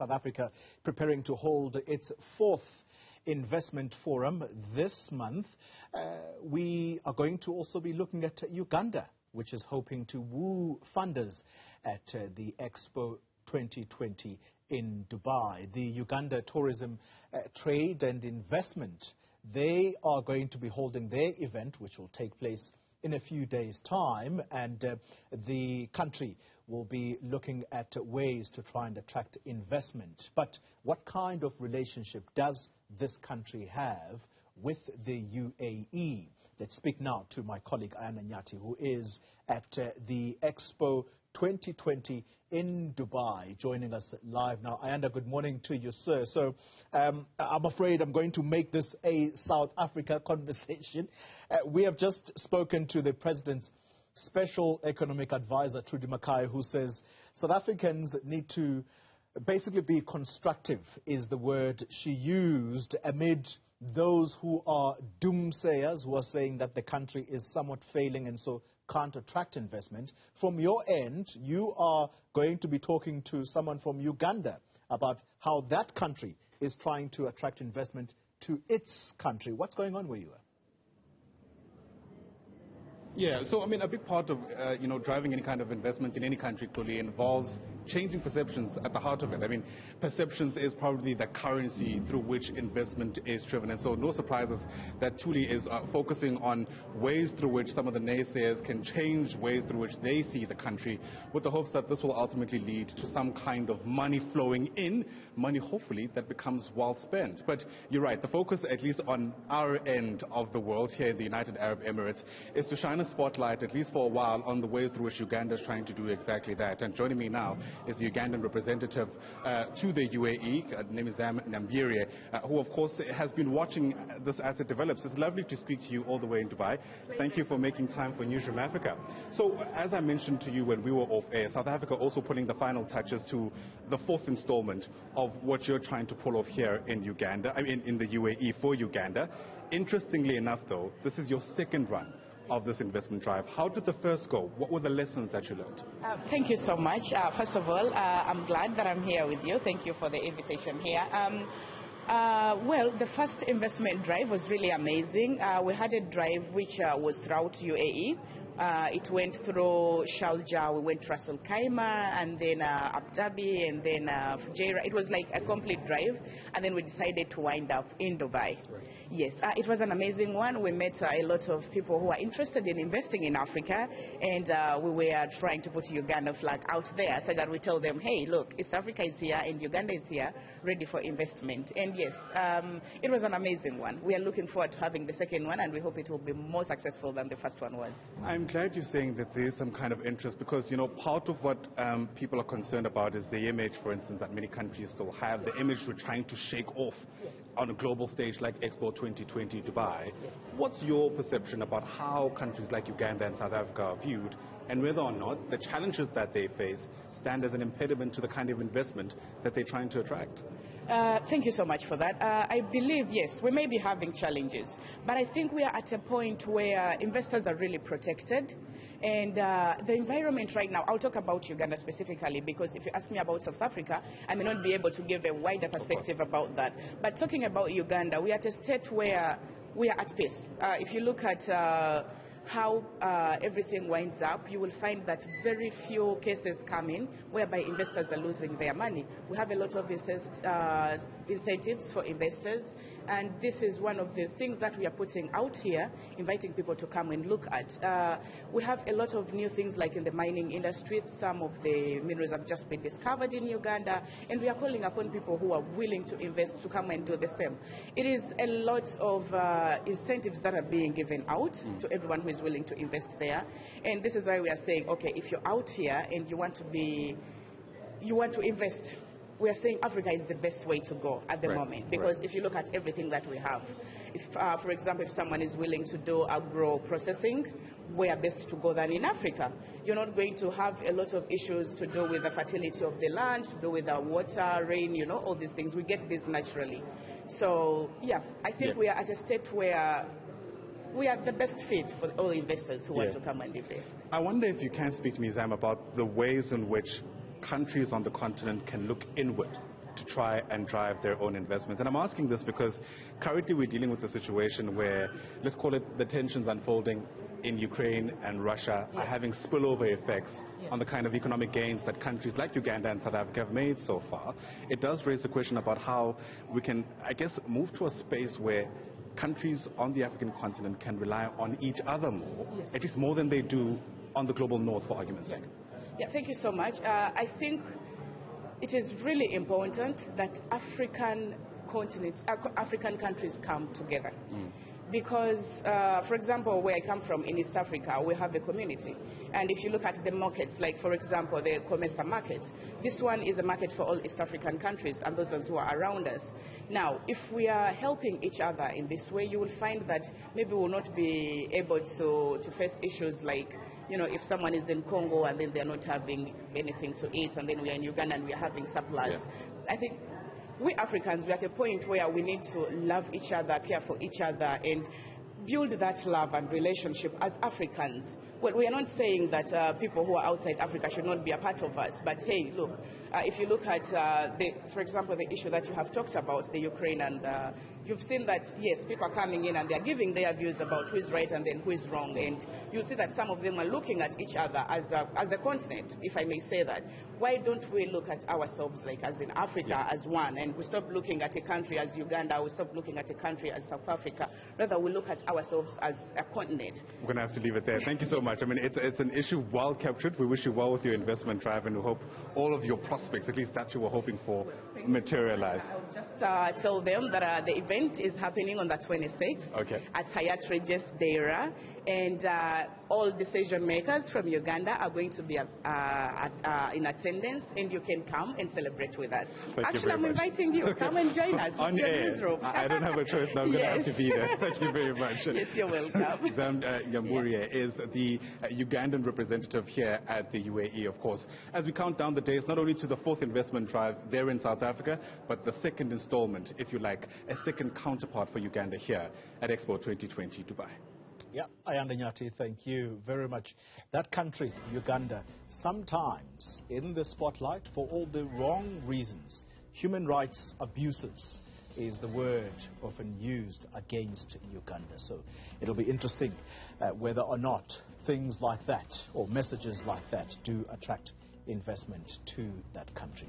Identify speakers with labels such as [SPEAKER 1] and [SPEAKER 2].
[SPEAKER 1] South Africa preparing to hold its fourth investment forum this month. We are going to also be looking at Uganda, which is hoping to woo funders at the Expo 2020 in Dubai. The Uganda Tourism, Trade and Investment, they are going to be holding their event, which will take place in a few days' time, and the country will be looking at ways to try and attract investment. But what kind of relationship does this country have with the UAE? Let's speak now to my colleague Ayanda Nyathi, who is at the Expo 2020 in Dubai, joining us live now. Ayanda, good morning to you, sir. So I'm afraid I'm going to make this a South Africa conversation. We have just spoken to the President's Special Economic Advisor, Trudy Mackay, who says South Africans need to basically be constructive, is the word she used, amid those who are doomsayers, who are saying that the country is somewhat failing and so can't attract investment. From your end, you are going to be talking to someone from Uganda about how that country is trying to attract investment to its country. What's going on where you are?
[SPEAKER 2] Yeah, so I mean, a big part of driving any kind of investment in any country clearly involves changing perceptions at the heart of it. I mean, perceptions is probably the currency through which investment is driven, and so no surprises that Tuli is focusing on ways through which some of the naysayers can change ways through which they see the country, with the hopes that this will ultimately lead to some kind of money flowing in, money hopefully that becomes well spent. But you're right, the focus, at least on our end of the world here in the United Arab Emirates, is to shine a spotlight, at least for a while, on the ways through which Uganda is trying to do exactly that. And joining me now is the Ugandan representative to the UAE, Newzroom Afrika, who of course has been watching this as it develops. It's lovely to speak to you all the way in Dubai. Thank you for making time for Newzroom Afrika. So as I mentioned to you when we were off air, South Africa also putting the final touches to the fourth installment of what you're trying to pull off here in Uganda, I mean in the UAE for Uganda. Interestingly enough though, this is your second run of this investment drive. How did the first go? What were the lessons that you learned?
[SPEAKER 3] Thank you so much. First of all, I'm glad that I'm here with you. Thank you for the invitation here. Well, the first investment drive was really amazing. We had a drive which was throughout UAE. It went through Sharjah, we went to Ras Al Khaimah, and then Abu Dhabi, and then Fujairah. It was like a complete drive, and then we decided to wind up in Dubai. Right. Yes, it was an amazing one. We met a lot of people who are interested in investing in Africa, and we were trying to put Uganda flag out there so that we tell them, hey, look, East Africa is here and Uganda is here, ready for investment. And yes, it was an amazing one. We are looking forward to having the second one, and we hope it will be more successful than the first one was.
[SPEAKER 2] I'm glad you're saying that there is some kind of interest, because, you know, part of what people are concerned about is the image, for instance, that many countries still have, the image we're trying to shake off on a global stage like Expo 2020 Dubai. What's your perception about how countries like Uganda and South Africa are viewed, and whether or not the challenges that they face stand as an impediment to the kind of investment that they're trying to attract?
[SPEAKER 3] Thank you so much for that. I believe, yes, we may be having challenges, but I think we are at a point where investors are really protected. And the environment right now, I'll talk about Uganda specifically, because if you ask me about South Africa, I may not be able to give a wider perspective about that. But talking about Uganda, we are at a state where we are at peace. If you look at how everything winds up, you will find that very few cases come in whereby investors are losing their money. We have a lot of incentives for investors, and this is one of the things that we are putting out here, inviting people to come and look at. We have a lot of new things like in the mining industry. Some of the minerals have just been discovered in Uganda, and we are calling upon people who are willing to invest to come and do the same. It is a lot of incentives that are being given out to everyone who is willing to invest there, and this is why we are saying, okay, if you're out here and you want to invest, we are saying Africa is the best way to go at the moment, because if you look at everything that we have, if, for example, if someone is willing to do agro-processing, where best to go than in Africa? You're not going to have a lot of issues to do with the fertility of the land, to do with the water, rain, you know, all these things. We get this naturally. So, yeah, I think we are at a state where we are the best fit for all investors who want to come and invest.
[SPEAKER 2] I wonder if you can speak to me, Zam, about the ways in which countries on the continent can look inward to try and drive their own investments. And I'm asking this because currently we're dealing with a situation where, let's call it, the tensions unfolding in Ukraine and Russia are having spillover effects on the kind of economic gains that countries like Uganda and South Africa have made so far. It does raise the question about how we can, I guess, move to a space where countries on the African continent can rely on each other more, at least more than they do on the global north, for argument's sake.
[SPEAKER 3] Yeah, thank you so much. I think it is really important that African countries come together. Because, for example, where I come from in East Africa, we have a community. And if you look at the markets, like, for example, the Comesa market, this one is a market for all East African countries and those ones who are around us. Now, if we are helping each other in this way, you will find that maybe we will not be able to face issues like, you know, if someone is in Congo and then they're not having anything to eat, and then we are in Uganda and we are having surplus. I think we Africans, we're at a point where we need to love each other, care for each other, and build that love and relationship as Africans. Well, we are not saying that people who are outside Africa should not be a part of us, but hey, look, if you look at, for example, the issue that you have talked about, the Ukraine, and you've seen that, yes, people are coming in and they're giving their views about who is right and then who is wrong, and you'll see that some of them are looking at each other as a continent, if I may say that. Why don't we look at ourselves like as in Africa as one, and we stop looking at a country as Uganda, we stop looking at a country as South Africa, rather we look at ourselves as a continent.
[SPEAKER 2] We're going to have to leave it there. Thank you so much. I mean, it's an issue well captured. We wish you well with your investment drive, and we hope all of your prospects, at least that you were hoping for, materialize.
[SPEAKER 3] I'll just tell them that the event is happening on the 26th at Hayat Regis Deira, and all decision makers from Uganda are going to be in attendance, and you can come and celebrate with us. Actually, I'm inviting you. Come and join us
[SPEAKER 2] on
[SPEAKER 3] your
[SPEAKER 2] air.
[SPEAKER 3] Newzroom.
[SPEAKER 2] I don't have a choice now. I'm going to have to be there. Thank you very much.
[SPEAKER 3] Yes, you're welcome.
[SPEAKER 2] Zam Nyamburie is the Ugandan representative here at the UAE, of course. As we count down the days, not only to the 4th investment drive there in South Africa, but the 2nd installment, if you like, a second counterpart for Uganda here at Expo 2020 Dubai.
[SPEAKER 1] Yeah, Ayanda Nyathi, thank you very much. That country, Uganda, sometimes in the spotlight for all the wrong reasons. Human rights abuses is the word often used against Uganda. So it'll be interesting whether or not things like that or messages like that do attract investment to that country.